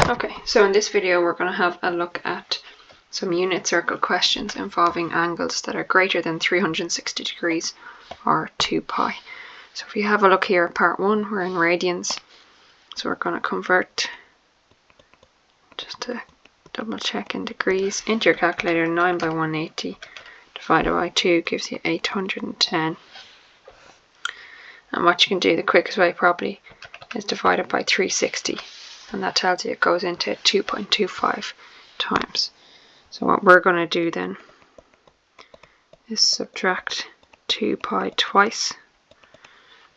Okay, so in this video we're going to have a look at some unit circle questions involving angles that are greater than 360 degrees or 2 pi. So if you have a look here at part 1, we're in radians. So we're going to convert, just to double check, in degrees into your calculator. 9 by 180 divided by 2 gives you 810. And what you can do the quickest way probably is divide it by 360. And that tells you it goes into 2.25 times. So what we're going to do then is subtract 2 pi twice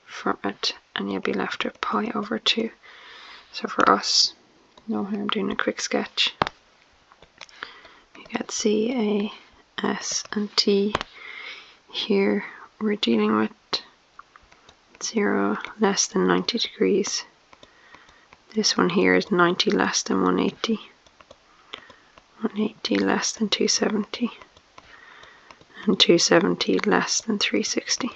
from it, and you'll be left with pi over 2. So for us, no harm doing a quick sketch. You get C, A, S and T. Here we're dealing with 0 less than 90 degrees. This one here is 90 less than 180. 180 less than 270. And 270 less than 360.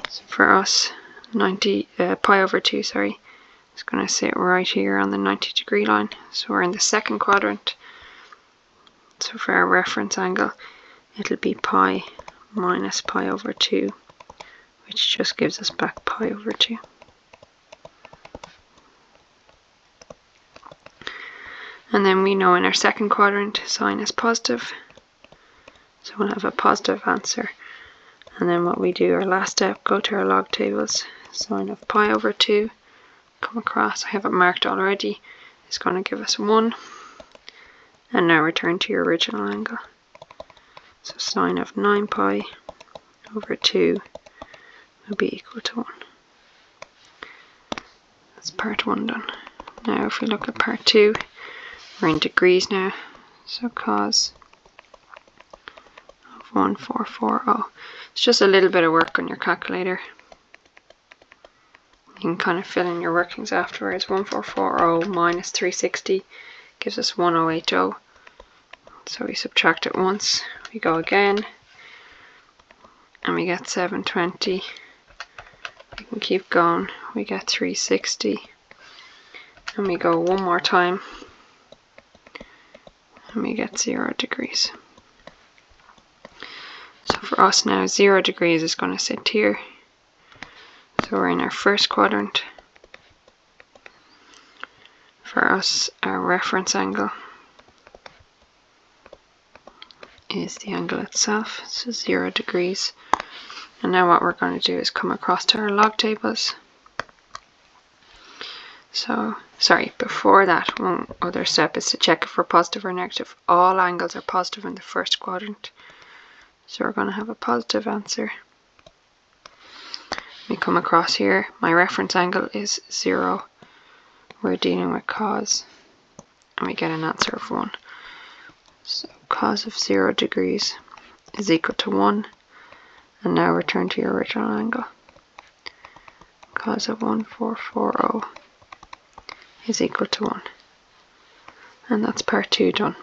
So for us, pi over 2, is going to sit right here on the 90 degree line. So we're in the second quadrant. So for our reference angle, it'll be pi minus pi over 2, which just gives us back pi over 2. And then we know in our second quadrant, sine is positive. So we'll have a positive answer. And then what we do, our last step, go to our log tables. Sine of pi over 2, come across, I have it marked already, is going to give us 1. And now return to your original angle. So sine of 9 pi over 2 will be equal to 1. That's part 1 done. Now if we look at part 2, we're in degrees now. So cos of 1440. It's just a little bit of work on your calculator. You can kind of fill in your workings afterwards. 1440 minus 360 gives us 1080. So we subtract it once, we go again, and we get 720. We can keep going, we get 360, and we go one more time, and we get 0 degrees. So for us now, 0 degrees is going to sit here. So we're in our first quadrant. For us, our reference angle is the angle itself, so 0 degrees. And now what we're going to do is come across to our log tables. So, before that, one other step is to check if we're positive or negative. All angles are positive in the first quadrant. So we're going to have a positive answer. We come across here, my reference angle is 0. We're dealing with cos, and we get an answer of 1. So cos of 0 degrees is equal to 1. And now return to your original angle. Cos of 1440 is equal to 1. And that's part 2 done.